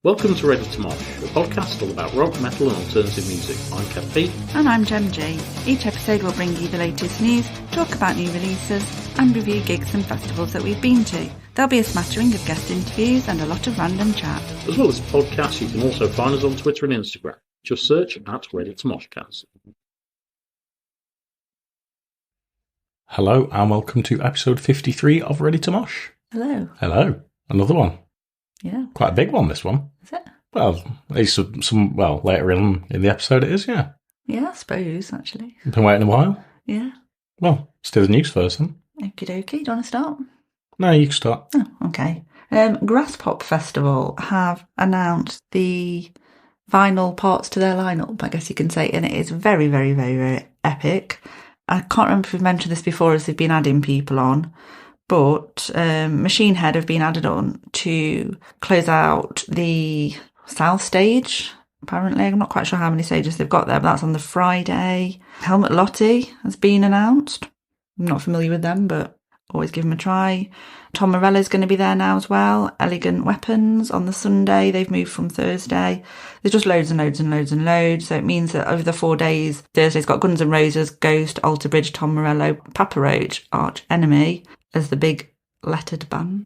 Welcome to Ready to Mosh, a podcast all about rock, metal and alternative music. I'm Kev P. And I'm Jem J. Each episode will bring you the latest news, talk about new releases, and review gigs and festivals that we've been to. There'll be a smattering of guest interviews and a lot of random chat. As well as the podcast, you can also find us on Twitter and Instagram. Just search at Ready to Moshcast. Hello and welcome to episode 53 of Ready to Mosh. Hello. Hello. Another one. Yeah. Quite a big one, this one. Is it? Well, it's later in the episode it is, yeah. Yeah, I suppose, actually. You've been waiting a while? Yeah. Well, let's do the news first then. Okie dokie. Do you want to start? No, you can start. Oh, okay. Grass Pop Festival have announced the vinyl parts to their lineup, I guess you can say, and it is very, very, very, very epic. I can't remember if we've mentioned this before as they've been adding people on, but Machine Head have been added on to close out the South stage, apparently. I'm not quite sure how many stages they've got there, but that's on the Friday. Helmut Lotti has been announced. I'm not familiar with them, but always give them a try. Tom Morella's going to be there now as well. Elegant Weapons on the Sunday. They've moved from Thursday. There's just loads and loads and loads and loads. So it means that over the 4 days, Thursday's got Guns N' Roses, Ghost, Alter Bridge, Tom Morello, Papa Roach, Arch Enemy as the big lettered band.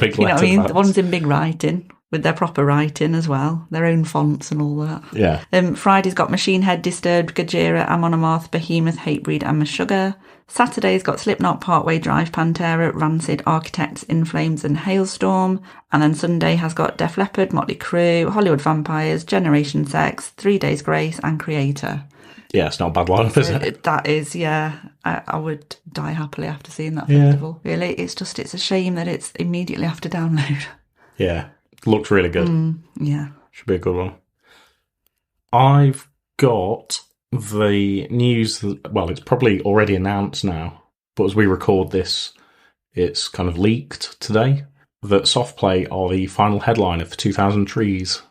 Big You know what I mean? bands. The ones in big writing, with their proper writing as well. Their own fonts and all that. Yeah. Friday's got Machine Head, Disturbed, Gojira, Amon Amarth, Behemoth, Hatebreed and Meshuggah. Saturday's got Slipknot, Partway Drive, Pantera, Rancid, Architects, In Flames and Hailstorm. And then Sunday has got Def Leppard, Motley Crue, Hollywood Vampires, Generation Sex, 3 Days Grace and Creator. Yeah, it's not a bad lineup, is it? That is, yeah. I would die happily after seeing that festival. Really, it's a shame that it's immediately after download. Yeah, looks really good. Yeah. Should be a good one. I've got the news, it's probably already announced now, but as we record this, it's kind of leaked today, that Softplay are the final headliner for 2000 Trees.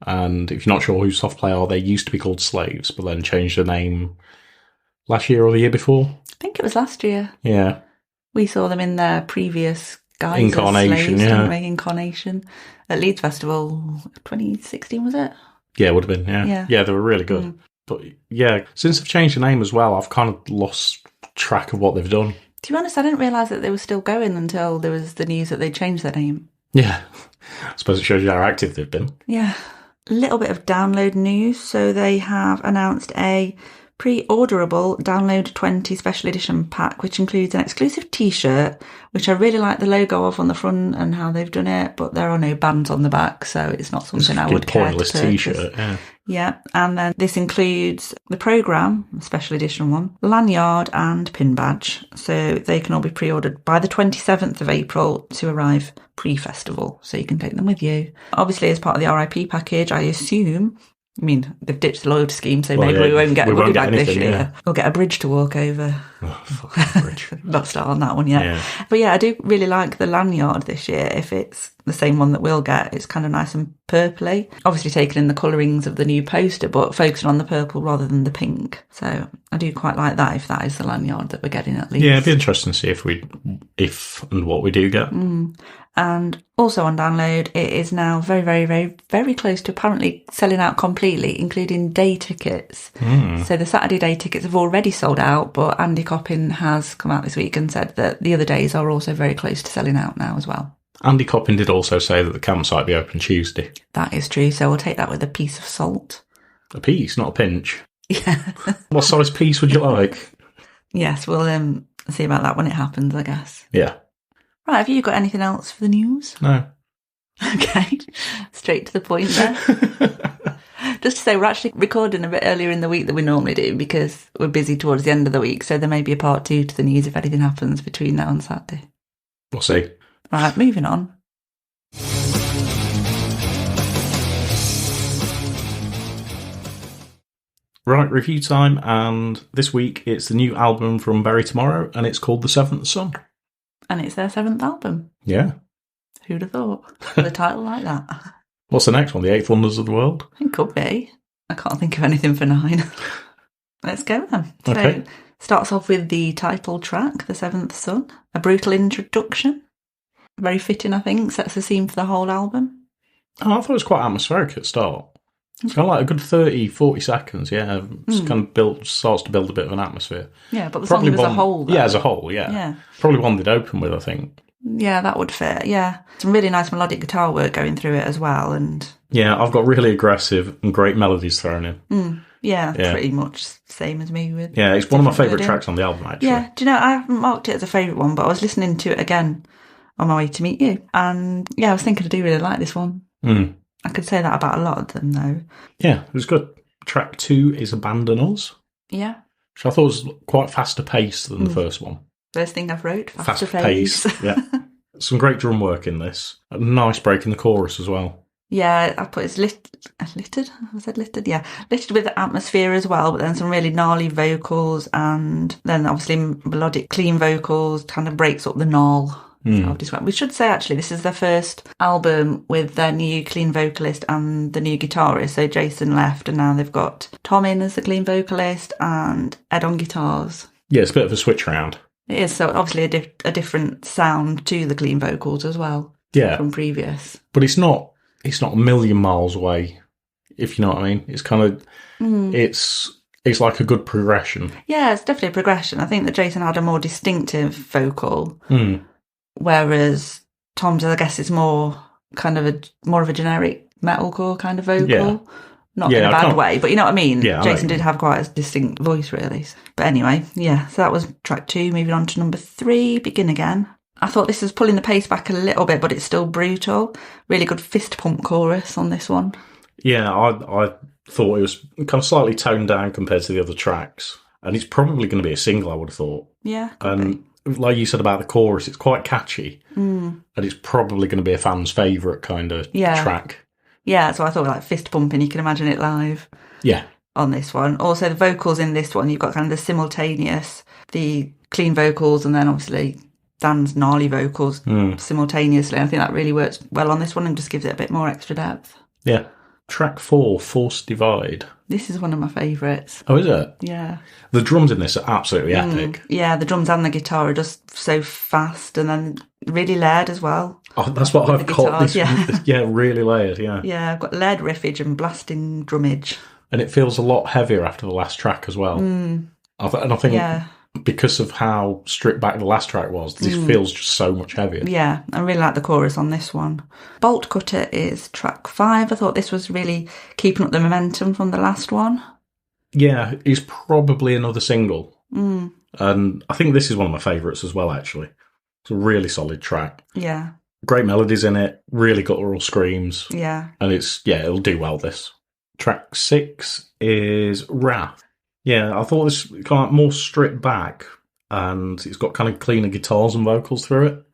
And if you're not sure who Softplay are, they used to be called Slaves, but then changed their name last year or the year before. I think it was last year. Yeah. We saw them in their previous guise Incarnation, as Slaves, yeah. didn't we? Incarnation. At Leeds Festival 2016, was it? Yeah, it would have been, yeah. Yeah, they were really good. But yeah, since they've changed the name as well, I've kind of lost track of what they've done. To be honest, I didn't realise that they were still going until there was the news that they changed their name. Yeah. I suppose it shows you how active they've been. Yeah. A little bit of download news. So they have announced a pre-orderable Download 20 special edition pack, which includes an exclusive t-shirt, which I really like the logo of on the front and how they've done it, but there are no bands on the back, so it's not something I would care to purchase. T-shirt, yeah. Yeah, and then this includes the programme, a special edition one, lanyard and pin badge. So they can all be pre-ordered by the 27th of April to arrive pre-festival, so you can take them with you. Obviously, as part of the RIP package, I assume, they've ditched the loyalty scheme, so maybe we won't get a goodie bag this year. Yeah. We'll get a bridge to walk over. Oh, fucking bridge. Not start on that one yet. Yeah. But yeah, I do really like the lanyard this year. If it's the same one that we'll get, it's kind of nice and purpley. Obviously taking in the colourings of the new poster, but focusing on the purple rather than the pink. So I do quite like that, if that is the lanyard that we're getting at least. Yeah, it'd be interesting to see if and what we do get. And also on download, it is now very, very, very, very close to apparently selling out completely, including day tickets. So the Saturday day tickets have already sold out, but Andy Coppin has come out this week and said that the other days are also very close to selling out now as well. Andy Coppin did also say that the campsite be open Tuesday. That is true, so we'll take that with a piece of salt. A piece, not a pinch. Yeah. What size piece would you like? Yes, we'll see about that when it happens, I guess. Yeah. Right, have you got anything else for the news? No. Okay, straight to the point there. Just to say, we're actually recording a bit earlier in the week than we normally do because we're busy towards the end of the week, so there may be a part 2 to the news if anything happens between now and Saturday. We'll see. Right, moving on. Right, review time, and this week it's the new album from Bury Tomorrow, and it's called The Seventh Son. And it's their 7th album. Yeah. Who'd have thought? With a title like that. What's the next one? The Eighth Wonders of the World? It could be. I can't think of anything for 9. Let's go then. Okay. So, starts off with the title track, The Seventh Son. A brutal introduction. Very fitting, I think. Sets the scene for the whole album. Oh, I thought it was quite atmospheric at the start. It's kind of like a good 30, 40 seconds, yeah. It's kind of starts to build a bit of an atmosphere. Yeah, but the song as a whole, though. Yeah, as a whole, yeah. Yeah. Probably one they'd open with, I think. Yeah, that would fit, yeah. Some really nice melodic guitar work going through it as well, and... Yeah, I've got really aggressive and great melodies thrown in. Yeah, pretty much same as me with... Yeah, it's one of my favourite tracks on the album, actually. Yeah, do you know, I haven't marked it as a favourite one, but I was listening to it again on my way to meet you, and yeah, I was thinking I do really like this one. I could say that about a lot of them, though. Yeah, it was good. Track 2 is Abandon Us. Yeah. Which I thought was quite faster paced than the first one. First thing I've wrote, faster pace. Yeah. Some great drum work in this. A nice break in the chorus as well. Yeah, I put it's littered. I said littered. Yeah, littered with atmosphere as well. But then some really gnarly vocals, and then obviously melodic, clean vocals. Kind of breaks up the gnarl. We should say actually this is their first album with their new clean vocalist and the new guitarist. So Jason left, and now they've got Tom in as the clean vocalist and Ed on guitars. Yeah, it's a bit of a switch around. It is, so obviously a different sound to the clean vocals as well. Yeah, from previous. But it's not a million miles away, if you know what I mean. It's kind of it's like a good progression. Yeah, it's definitely a progression. I think that Jason had a more distinctive vocal, whereas Tom's, I guess, is more of a generic metalcore kind of vocal. Yeah. Not in a bad way, but you know what I mean? Yeah, Jason did have quite a distinct voice, really. But anyway, yeah, so that was track 2. Moving on to number 3, Begin Again. I thought this was pulling the pace back a little bit, but it's still brutal. Really good fist pump chorus on this one. Yeah, I thought it was kind of slightly toned down compared to the other tracks. And it's probably going to be a single, I would have thought. Yeah, and like you said about the chorus, it's quite catchy. And it's probably going to be a fan's favourite kind of track. Yeah, so I thought like fist pumping, you can imagine it live. Yeah. On this one. Also, the vocals in this one, you've got kind of the simultaneous, the clean vocals, and then obviously Dan's gnarly vocals simultaneously. I think that really works well on this one and just gives it a bit more extra depth. Yeah. Track 4, Force Divide. This is one of my favourites. Oh, is it? Yeah. The drums in this are absolutely epic. Yeah, the drums and the guitar are just so fast and then really layered as well. Oh, that's what I've got. This, really layered, yeah. Yeah, I've got layered riffage and blasting drummage. And it feels a lot heavier after the last track as well. And I think because of how stripped back the last track was, this feels just so much heavier. Yeah, I really like the chorus on this one. Bolt Cutter is track 5. I thought this was really keeping up the momentum from the last one. Yeah, it's probably another single. And I think this is one of my favourites as well, actually. It's a really solid track. Yeah. Great melodies in it, really guttural screams. Yeah. And it'll do well, this. Track 6 is Wrath. Yeah, I thought this was kind of more stripped back, and it's got kind of cleaner guitars and vocals through it.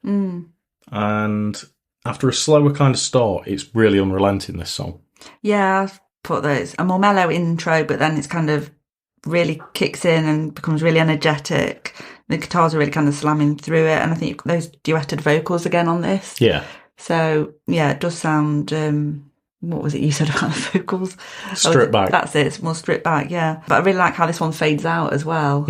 And after a slower kind of start, it's really unrelenting, this song. Yeah, I've put that it's a more mellow intro, but then it's kind of really kicks in and becomes really energetic. The guitars are really kind of slamming through it, and I think those duetted vocals again on this. Yeah. So, yeah, it does sound... what was it you said about the vocals? Stripped back. That's it, it's more stripped back, yeah. But I really like how this one fades out as well.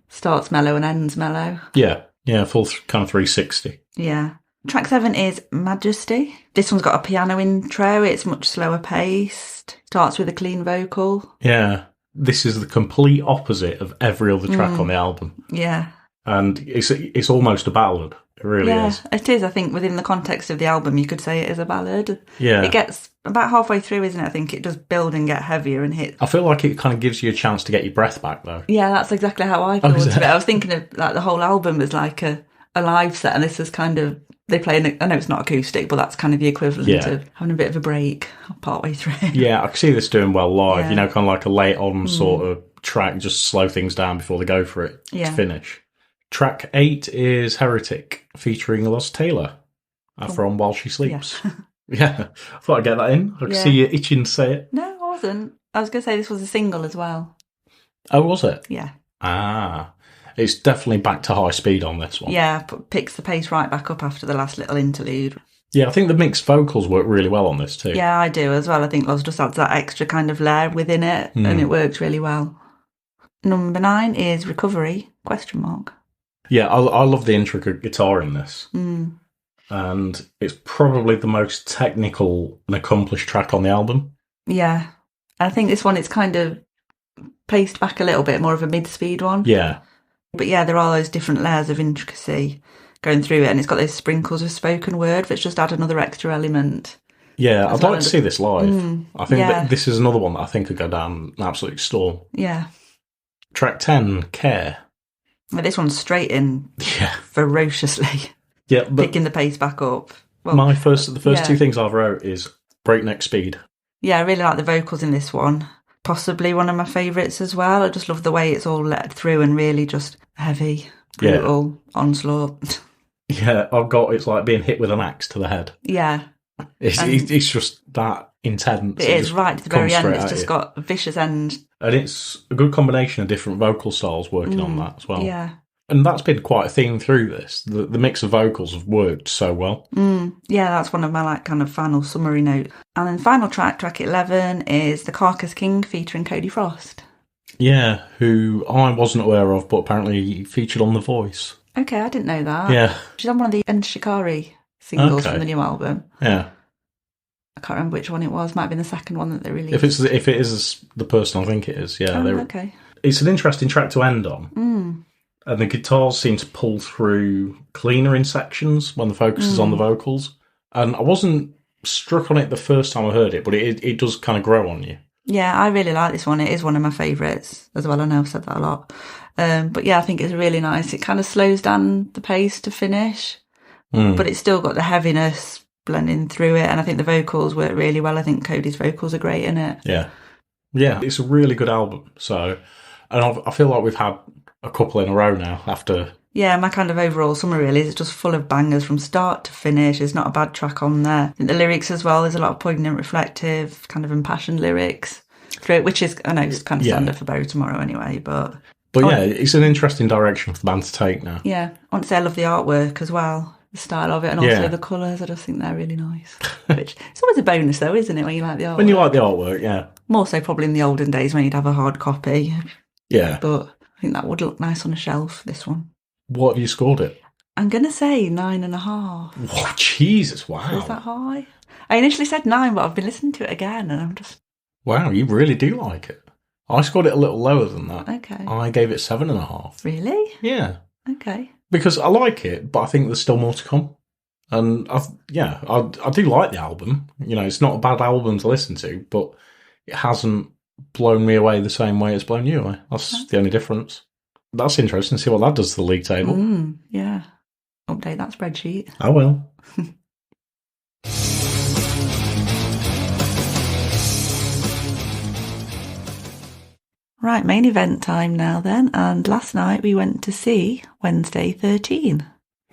Starts mellow and ends mellow. Yeah, full kind of 360. Yeah. Track 7 is Majesty. This one's got a piano intro, it's much slower paced. Starts with a clean vocal. Yeah. This is the complete opposite of every other track on the album. Yeah. And it's almost a ballad. It really is. Yeah, it is. I think within the context of the album, you could say it is a ballad. Yeah. It gets about halfway through, isn't it? I think it does build and get heavier and hit. I feel like it kind of gives you a chance to get your breath back, though. Yeah, that's exactly how I thought of it. I was thinking of like the whole album as like a live set, and this is kind of, they play, I know it's not acoustic, but that's kind of the equivalent of having a bit of a break partway through. Yeah, I can see this doing well live, kind of like a late on sort of track, just slow things down before they go for it to finish. Track 8 is Heretic, featuring Loz Taylor from While She Sleeps. Yeah, I thought I'd get that in. I could see you itching to say it. No, I wasn't. I was going to say this was a single as well. Oh, was it? Yeah. It's definitely back to high speed on this one. Yeah, picks the pace right back up after the last little interlude. Yeah, I think the mixed vocals work really well on this too. Yeah, I do as well. I think Loz just adds that extra kind of layer within it, and it works really well. Number 9 is Recovery, ? Yeah, I love the intricate guitar in this. and it's probably the most technical and accomplished track on the album. Yeah. I think this one, it's kind of paced back a little bit, more of a mid-speed one. Yeah. But yeah, there are those different layers of intricacy going through it, and it's got those sprinkles of spoken word, which just add another extra element. Yeah, I'd like to see this live. I think yeah. that this is another one that I think could go down an absolute storm. Yeah. Track 10, Care. Well, this one's straight in ferociously. Yeah, but picking the pace back up. Well, the first two things I've wrote is breakneck speed. Yeah, I really like the vocals in this one. Possibly one of my favourites as well. I just love the way it's all let through and really just heavy, brutal, onslaught. Yeah, it's like being hit with an axe to the head. Yeah. It's just that intense. It is right to the very end. It's just got a vicious end. And it's a good combination of different vocal styles working on that as well. Yeah. And that's been quite a theme through this. The mix of vocals have worked so well. Yeah, that's one of my kind of final summary notes. And then the final track 11, is The Carcass King featuring Cody Frost. Yeah, who I wasn't aware of, but apparently featured on The Voice. Okay, I didn't know that. Yeah. She's on one of the End Shikari singles from the new album. Yeah. I can't remember which one it was. Might have been the second one that they released. If it is the person I think it is, yeah. Okay. It's an interesting track to end on. And the guitars seem to pull through cleaner in sections when the focus is on the vocals. And I wasn't struck on it the first time I heard it, but it does kind of grow on you. Yeah, I really like this one. It is one of my favourites as well. I know I've said that a lot. But yeah, I think it's really nice. It kind of slows down the pace to finish, but it's still got the heaviness blending through it. And I think the vocals work really well. I think Cody's vocals are great in it. Yeah. Yeah, it's a really good album. So, and I feel like we've had a couple in a row now after. Yeah, my kind of overall summary really is it's just full of bangers from start to finish. There's not a bad track on there. I think the lyrics as well, there's a lot of poignant, reflective, kind of impassioned lyrics through it, which is, I know, it's kind of standard for Bury Tomorrow anyway, but yeah, it's an interesting direction for the band to take now. Yeah, I want to say I love the artwork as well, the style of it, and also the colours. I just think they're really nice. Which it's always a bonus though, isn't it, when you like the artwork? When you like the artwork, yeah. More so probably in the olden days when you'd have a hard copy. Yeah. But I think that would look nice on a shelf, this one. What have you scored it? I'm going to say 9.5. Whoa, Jesus, wow. Is that high? I initially said 9, but I've been listening to it again and I'm just... Wow, you really do like it. I scored it a little lower than that. Okay. I gave it 7.5. Really? Yeah. Okay. Because I like it, but I think there's still more to come. And I do like the album. You know, it's not a bad album to listen to, but it hasn't blown me away the same way it's blown you away. That's the only difference. That's interesting to see what that does to the league table. Yeah. Update that spreadsheet. I will. Right, main event time now then. And last night we went to see Wednesday 13.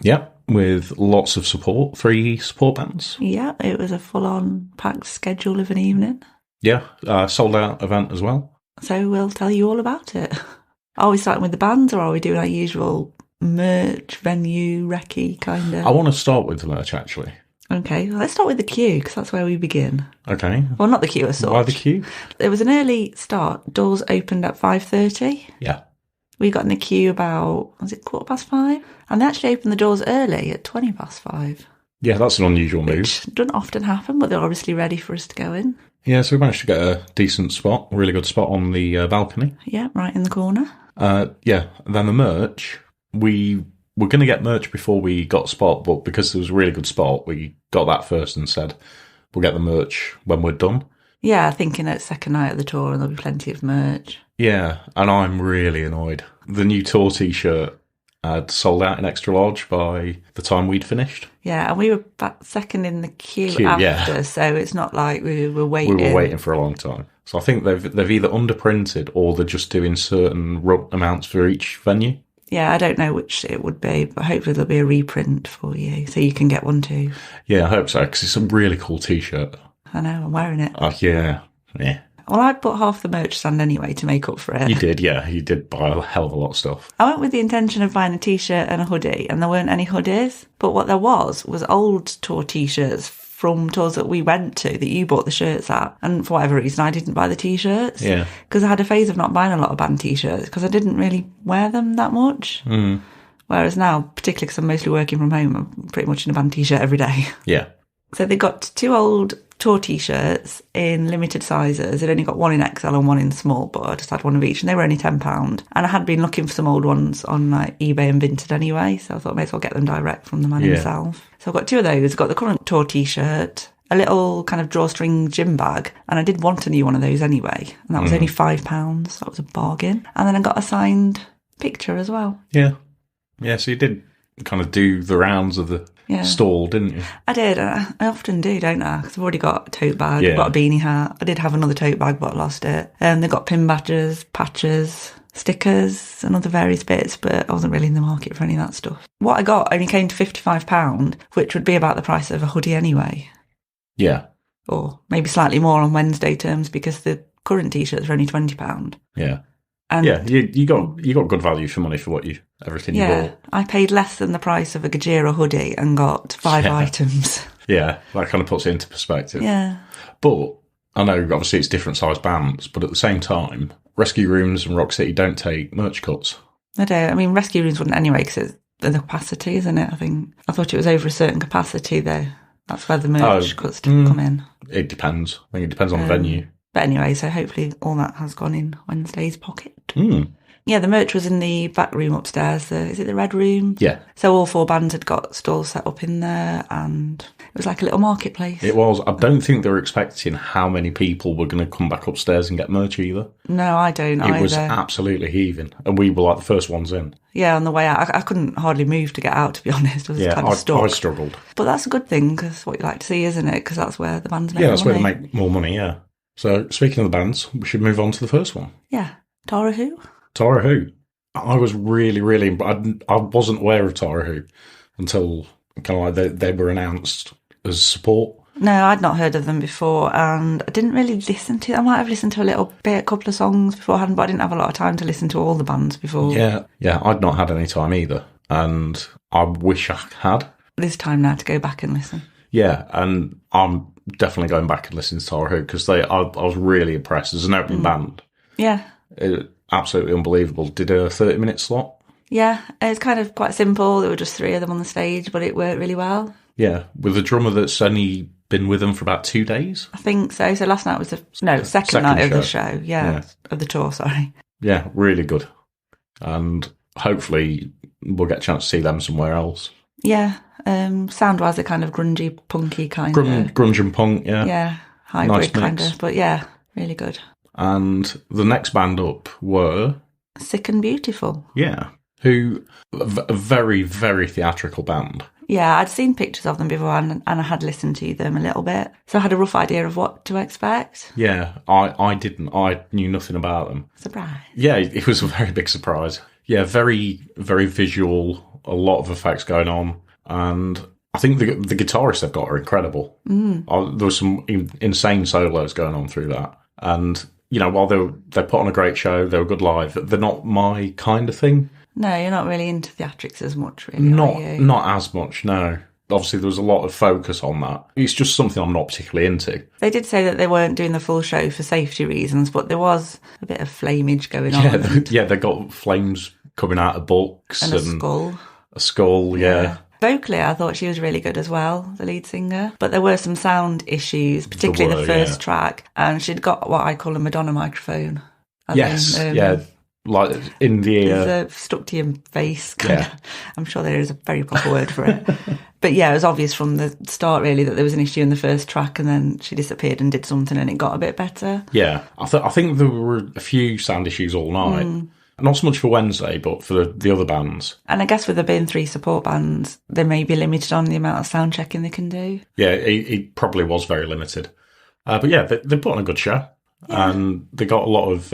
Yep, with lots of support. 3 support bands. Yeah, it was a full-on packed schedule of an evening. Yeah, sold out event as well. So we'll tell you all about it. Are we starting with the bands or are we doing our usual merch, venue, recce kind of? I want to start with the merch, actually. Okay, well, let's start with the queue because that's where we begin. Okay. Well, not the queue as such. Why the queue? It was an early start. Doors opened at 5:30. Yeah. We got in the queue about, was it 5:15? And they actually opened the doors early at 5:20. Yeah, that's an unusual move. Which doesn't often happen, but they're obviously ready for us to go in. Yeah, so we managed to get a decent spot, a really good spot on the balcony. Yeah, right in the corner. Yeah, then the merch, we were going to get merch before we got a spot, but because there was a really good spot, we got that first and said, we'll get the merch when we're done. Yeah, thinking at second night of the tour and there'll be plenty of merch. Yeah, and I'm really annoyed. The new tour t-shirt had sold out in extra large by the time we'd finished. Yeah, and we were back second in the queue after, so it's not like we were waiting. We were waiting for a long time. So I think they've either underprinted or they're just doing certain amounts for each venue. Yeah, I don't know which it would be, but hopefully there'll be a reprint for you, so you can get one too. Yeah, I hope so, because it's a really cool t-shirt. I know, I'm wearing it. Yeah. Well, I bought half the merch stand anyway to make up for it. You did, yeah. You did buy a hell of a lot of stuff. I went with the intention of buying a t-shirt and a hoodie, and there weren't any hoodies. But what there was old tour t-shirts from tours that we went to that you bought the shirts at. And for whatever reason, I didn't buy the t-shirts. Yeah. Because I had a phase of not buying a lot of band t-shirts because I didn't really wear them that much. When Whereas now, particularly because I'm mostly working from home, I'm pretty much in a band t-shirt every day. Yeah. So they got 2 old tour t-shirts in limited sizes. They'd only got one in XL and one in small, but I just had one of each, and they were only £10. And I had been looking for some old ones on like eBay and Vinted anyway, so I thought I may as well get them direct from the man himself. So I've got 2 of those. I've got the current tour t-shirt, a little kind of drawstring gym bag, and I did want a new one of those anyway, and that was only £5. So that was a bargain. And then I got a signed picture as well. Yeah. Yeah, so you did kind of do the rounds of the stall, didn't you? I did. I often do, don't I? Because I've already got a tote bag, I've got a beanie hat. I did have another tote bag, but I lost it. They got pin badges, patches, stickers, and other various bits, but I wasn't really in the market for any of that stuff. What I got only came to £55, which would be about the price of a hoodie anyway. Yeah. Or maybe slightly more on Wednesday terms, because the current t-shirts are only £20. Yeah. And you got good value for money for everything you bought. I paid less than the price of a Gajira hoodie and got 5 items. Yeah, that kind of puts it into perspective. Yeah. But I know obviously it's different size bands, but at the same time, Rescue Rooms and Rock City don't take merch cuts. I don't. I mean, Rescue Rooms wouldn't anyway, because it's the capacity, isn't it? I thought it was over a certain capacity though. That's where the merch cuts come in. It depends. I think it depends on the venue. But anyway, so hopefully all that has gone in Wednesday's pocket. Mm. Yeah, the merch was in the back room upstairs. Is it the Red Room? Yeah. So all 4 bands had got stalls set up in there, and it was like a little marketplace. It was. I don't think they were expecting how many people were going to come back upstairs and get merch either. No, I don't either. It was absolutely heaving, and we were like the first ones in. Yeah, on the way out. I couldn't hardly move to get out, to be honest. I was kind of stuck. I struggled. But that's a good thing, because what you like to see, isn't it? Because that's where the bands make money. Yeah, that's where they money. make more money, yeah. So, speaking of the bands, we should move on to the first one. Yeah. Tara Who? Tara Who. I was really, I wasn't aware of Tara Who until kind of like they were announced as support. No, I'd not heard of them before, and I didn't really listen to. I might have listened to a couple of songs beforehand, but I didn't have a lot of time to listen to all the bands before. Yeah, I'd not had any time either, and I wish I had. This time now to go back and listen. Yeah, and I'm definitely going back and listening to Tara Who, because I was really impressed as an opening band. Yeah. Absolutely unbelievable. Did a 30-minute slot. Yeah, it's kind of quite simple. There were just 3 of them on the stage, but it worked really well. Yeah, with a drummer that's only been with them for about 2 days. I think so. So last night was the second night of the show. Yeah, of the tour, sorry. Yeah, really good. And hopefully we'll get a chance to see them somewhere else. Yeah, sound-wise, they're kind of grungy, punky kind of. Grunge and punk, yeah. Yeah, hybrid nice kind of. But yeah, really good. And the next band up were... Sick and Beautiful. Yeah, who... A very, very theatrical band. Yeah, I'd seen pictures of them before, and I had listened to them a little bit. So I had a rough idea of what to expect. Yeah, I didn't. I knew nothing about them. Surprise. Yeah, it was a very big surprise. Yeah, very, very visual, a lot of effects going on. And I think the guitarists they've got are incredible. Mm. There was some insane solos going on through that. And, you know, while they put on a great show, they were good live, they're not my kind of thing. No, you're not really into theatrics as much, really, not, are you? Not as much, no. Obviously, there was a lot of focus on that. It's just something I'm not particularly into. They did say that they weren't doing the full show for safety reasons, but there was a bit of flamage going on. Yeah, they got flames coming out of books. And a skull. A skull, yeah. Vocally, I thought she was really good as well, the lead singer. But there were some sound issues, particularly the first track. And she'd got what I call a Madonna microphone. Like in the ear. Stuck to your face. Kind of. I'm sure there is a very proper word for it. But yeah, it was obvious from the start, really, that there was an issue in the first track, and then she disappeared and did something and it got a bit better. Yeah, I think there were a few sound issues all night. Not so much for Wednesday, but for the other bands. And I guess with there being 3 support bands, they may be limited on the amount of sound checking they can do. Yeah, it probably was very limited. But yeah, they put on a good show. Yeah. And they got a lot of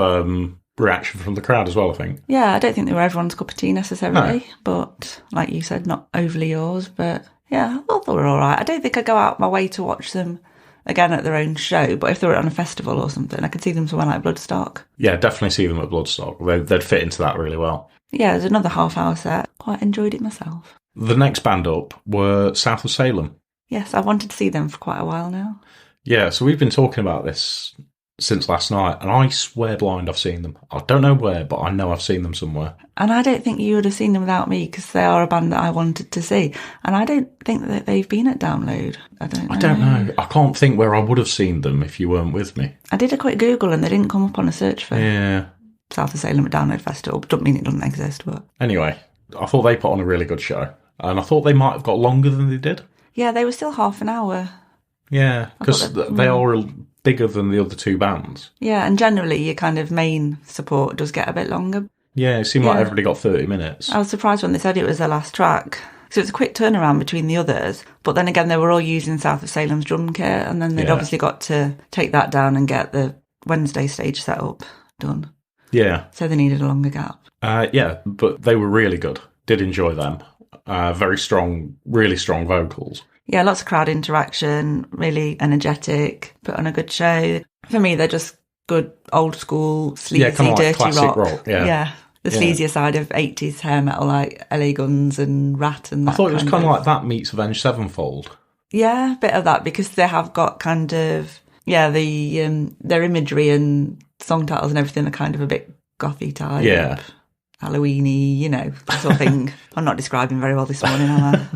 reaction from the crowd as well, I think. Yeah, I don't think they were everyone's cup of tea necessarily. No. But like you said, not overly yours. But yeah, I thought they were all right. I don't think I'd go out my way to watch them again at their own show, but if they were on a festival or something, I could see them somewhere like Bloodstock. Yeah, definitely see them at Bloodstock. They'd fit into that really well. Yeah, there's another half-hour set. Quite enjoyed it myself. The next band up were South of Salem. Yes, I've wanted to see them for quite a while now. Yeah, so we've been talking about this since last night, and I swear blind I've seen them. I don't know where, but I know I've seen them somewhere. And I don't think you would have seen them without me, because they are a band that I wanted to see. And I don't think that they've been at Download. I don't know. I can't think where I would have seen them if you weren't with me. I did a quick Google and they didn't come up on a search for South of Salem at Download Festival. Don't mean it doesn't exist, but... Anyway, I thought they put on a really good show. And I thought they might have got longer than they did. Yeah, they were still half an hour. Yeah, because they are bigger than the other two bands. Yeah, and generally your kind of main support does get a bit longer. Yeah, it seemed like everybody got 30 minutes. I was surprised when they said it was their last track. So it was a quick turnaround between the others. But then again, they were all using South of Salem's drum kit, and then they'd obviously got to take that down and get the Wednesday stage setup done. Yeah. So they needed a longer gap. Yeah, but they were really good. Did enjoy them. Very strong, really strong vocals. Yeah, lots of crowd interaction, really energetic, put on a good show. For me, they're just good old school, sleazy, kind of like dirty classic rock. Yeah. The sleazier side of 80s hair metal, like LA Guns and Rat and that. I thought it was kind of like that meets Avenged Sevenfold. Yeah, a bit of that, because they have got kind of, their imagery and song titles and everything are kind of a bit gothy type. Yeah. Halloween-y, that sort of thing. I'm not describing very well this morning, am I?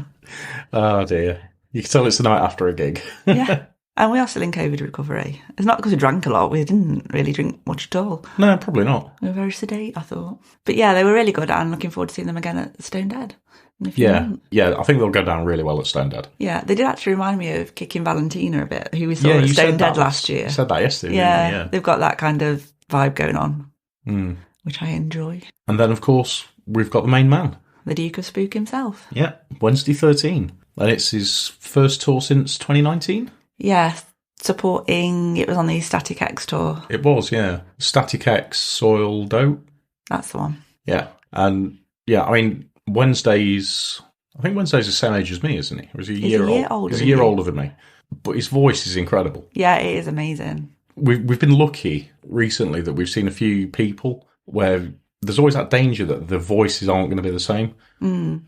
Oh dear. You can tell it's the night after a gig. Yeah. And we are still in COVID recovery. It's not because we drank a lot. We didn't really drink much at all. No, probably not. We were very sedate, I thought. But yeah, they were really good, and looking forward to seeing them again at Stone Dead. Yeah, I think they'll go down really well at Stone Dead. Yeah, they did actually remind me of Kicking Valentina a bit, who we saw at Stone Dead last year. You said that yesterday, yeah, didn't you? Yeah, they've got that kind of vibe going on, which I enjoy. And then, of course, we've got the main man. The Duke of Spook himself. Yeah, Wednesday 13. And it's his first tour since 2019? Yeah, supporting, it was on the Static X tour. It was, yeah. Static X, Soil Dope. That's the one. Yeah, and I mean, Wednesday's the same age as me, isn't he? Or is he He's a year older. He's a year older than me. But his voice is incredible. Yeah, it is amazing. We've been lucky recently that we've seen a few people where there's always that danger that the voices aren't going to be the same.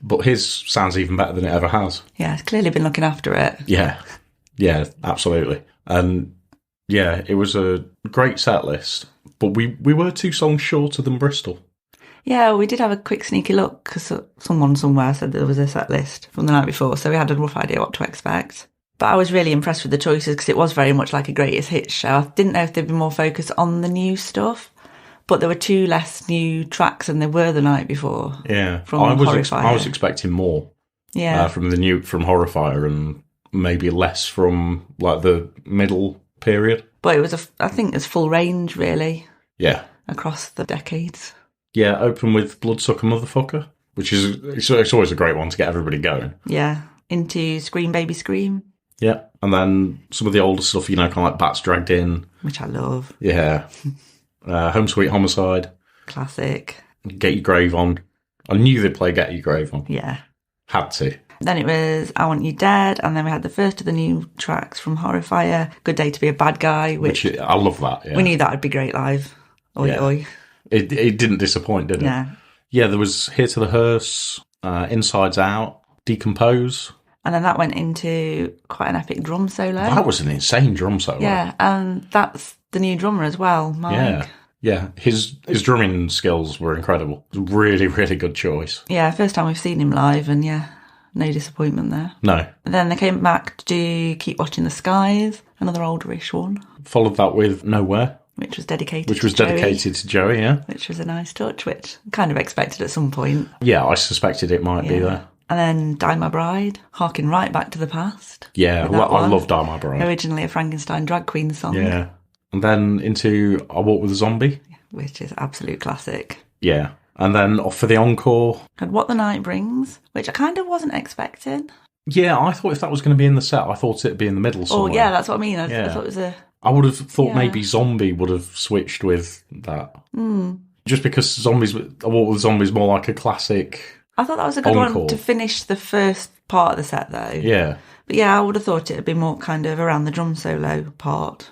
But his sounds even better than it ever has. Yeah, it's clearly been looking after it. Yeah, absolutely. And yeah, it was a great set list. But we were 2 songs shorter than Bristol. Yeah, we did have a quick sneaky look, because someone somewhere said there was a set list from the night before, so we had a rough idea what to expect. But I was really impressed with the choices, because it was very much like a greatest hits show. I didn't know if they'd be more focused on the new stuff, but there were 2 less new tracks than there were the night before. Yeah, from I was expecting more. Yeah, from Horrifier, and maybe less from like the middle period. But it was I think it's full range, really. Yeah, across the decades. Yeah, open with Bloodsucker Motherfucker, which is it's always a great one to get everybody going. Yeah, into Scream Baby Scream. Yeah, and then some of the older stuff, kind of like Bats Dragged In, which I love. Yeah, Home Sweet Homicide, classic. Get Your Grave On. I knew they'd play Get Your Grave On. Yeah, had to. Then it was I Want You Dead, and then we had the first of the new tracks from Horrifier, Good Day to Be a Bad Guy, which I love that. Yeah. We knew that would be great live. Oi, oi. It didn't disappoint, did it? Yeah. Yeah, there was Here to the Hearse, Insides Out, Decompose. And then that went into quite an epic drum solo. That was an insane drum solo. Yeah, and that's the new drummer as well, Mike. Yeah. His drumming skills were incredible. It was a really, really good choice. Yeah, first time we've seen him live, and no disappointment there. No. And then they came back to do Keep Watching the Skies, another olderish one. Followed that with Nowhere. Which was dedicated to Joey, yeah. Which was a nice touch, which I kind of expected at some point. Yeah, I suspected it might be there. And then Die My Bride, harking right back to the past. Yeah, I love Die My Bride. Originally a Frankenstein drag queen song. Yeah. And then into I Walk With a Zombie. Which is absolute classic. Yeah. And then off for the encore. And What the Night Brings, which I kind of wasn't expecting. Yeah, I thought if that was going to be in the set, I thought it'd be in the middle somewhere. Oh, yeah, that's what I mean. I thought it was a... I would have thought maybe Zombie would have switched with that. Just because I Walk With Zombies more like a classic I thought that was a good one to finish the first part of the set, though. Yeah. But yeah, I would have thought it would be more kind of around the drum solo part.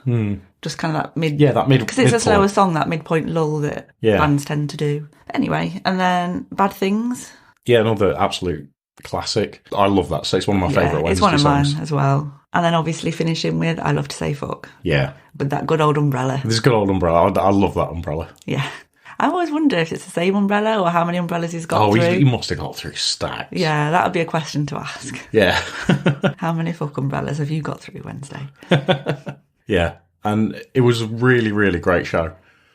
Just kind of that mid... Yeah, that mid... Because it's a slower song, that midpoint lull that bands tend to do. Anyway, and then Bad Things. Yeah, another absolute classic. I love that. So it's one of my favourite Wednesday songs. It's one of mine as well. And then obviously finishing with I Love to Say Fuck. Yeah. With that good old umbrella. This good old umbrella. I love that umbrella. Yeah. I always wonder if it's the same umbrella or how many umbrellas he's got through. He must have got through stacks. Yeah, that would be a question to ask. Yeah. How many fuck umbrellas have you got through Wednesday? Yeah. And it was a really, really great show.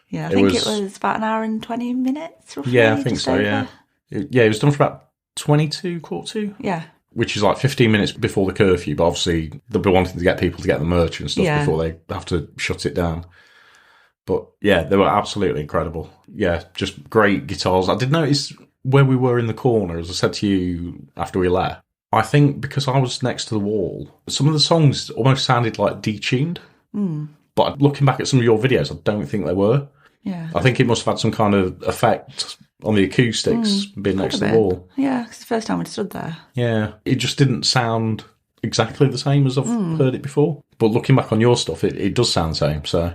Yeah, I think it was about an hour and 20 minutes, roughly. Yeah, I think so, yeah. It was done for about 22, quarter to. Yeah. Which is like 15 minutes before the curfew, but obviously they'll be wanting to get people to get the merch and stuff before they have to shut it down. But yeah, they were absolutely incredible. Yeah, just great guitars. I did notice where we were in the corner, as I said to you after we left, I think because I was next to the wall, some of the songs almost sounded like detuned. Mm. But looking back at some of your videos, I don't think they were. Yeah. I think it must have had some kind of effect on the acoustics being next to the wall. Yeah, because the first time we stood there. Yeah, it just didn't sound exactly the same as I've heard it before. But looking back on your stuff, it does sound the same. So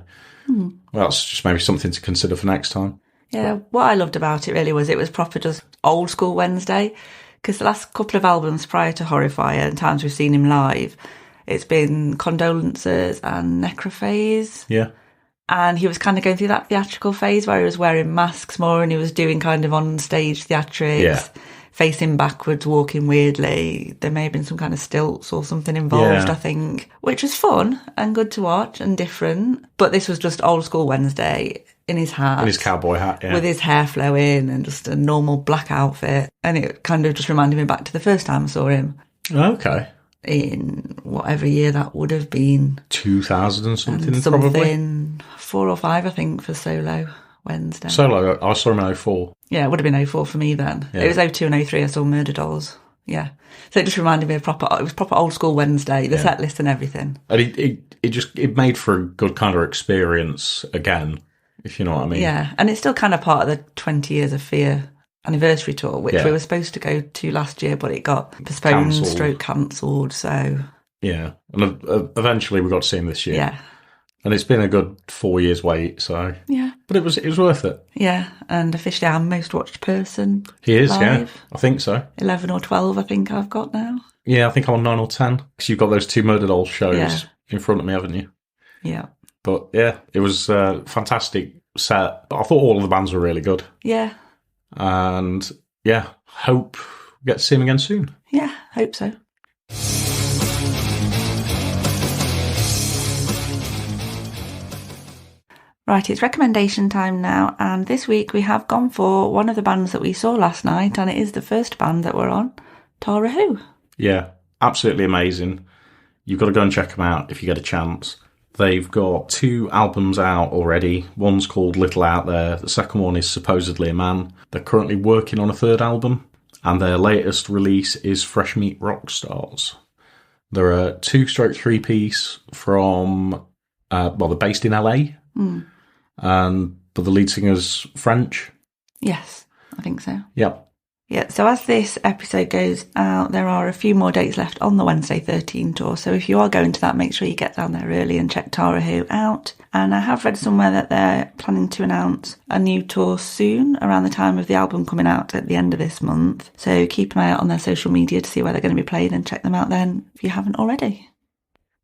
well, that's just maybe something to consider for next time. Yeah, what I loved about it really was it was proper just old school Wednesday. Because the last couple of albums prior to Horrifier and times we've seen him live, it's been Condolences and Necrophase. Yeah. And he was kind of going through that theatrical phase where he was wearing masks more and he was doing kind of on-stage theatrics, facing backwards, walking weirdly. There may have been some kind of stilts or something involved, I think, which was fun and good to watch and different. But this was just old school Wednesday in his hat. In his cowboy hat, yeah. With his hair flowing and just a normal black outfit. And it kind of just reminded me back to the first time I saw him. Okay. In whatever year that would have been. 2000 and something, probably. 4 or 5, I think, for Solo Wednesday. Solo, I saw him in 04. Yeah, it would have been 04 for me then. Yeah. It was 02 and 03 I saw Murder Dolls. Yeah. So it just reminded me of it was proper old school Wednesday, the set list and everything. And it made for a good kind of experience again, if you know what I mean. Yeah, and it's still kind of part of the 20 Years of Fear anniversary tour, which we were supposed to go to last year, but it got postponed, cancelled, so... Yeah, and eventually we got to see him this year. Yeah. And it's been a good 4 years wait, so... Yeah. But it was worth it. Yeah, and officially I'm most watched person. He is, live. Yeah. I think so. 11 or 12 I think I've got now. Yeah, I think I'm on 9 or 10. Because you've got those 2 Murder Dolls shows in front of me, haven't you? Yeah. But yeah, it was a fantastic set. But I thought all of the bands were really good. Yeah. And yeah, hope we get to see him again soon. Yeah, hope so. Right, it's recommendation time now, and this week we have gone for one of the bands that we saw last night, and it is the first band that we're on, Tara Who. Yeah, absolutely amazing. You've got to go and check them out if you get a chance. They've got 2 albums out already. One's called Little Out There. The second one is Supposedly a Man. They're currently working on a 3rd album, and their latest release is Fresh Meat Rockstars. They're a 2/3-piece from, they're based in LA. But the lead singer's French. Yes, I think so. Yep. Yeah, so as this episode goes out, there are a few more dates left on the Wednesday 13 tour. So if you are going to that, make sure you get down there early and check Tara Who out. And I have read somewhere that they're planning to announce a new tour soon, around the time of the album coming out at the end of this month. So keep an eye out on their social media to see where they're going to be playing and check them out then if you haven't already.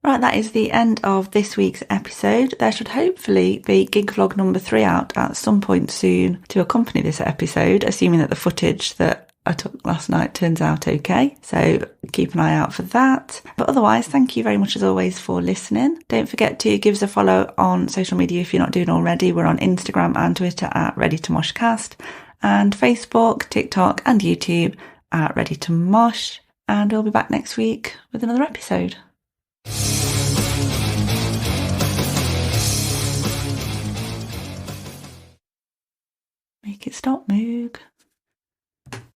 Right, that is the end of this week's episode. There should hopefully be gig vlog number 3 out at some point soon to accompany this episode, assuming that the footage that I took last night turns out okay. So keep an eye out for that. But otherwise, thank you very much as always for listening. Don't forget to give us a follow on social media if you're not doing already. We're on Instagram and Twitter at ReadyToMoshcast, and Facebook, TikTok and YouTube at ReadyToMosh. And we'll be back next week with another episode. Make it stop, Moog.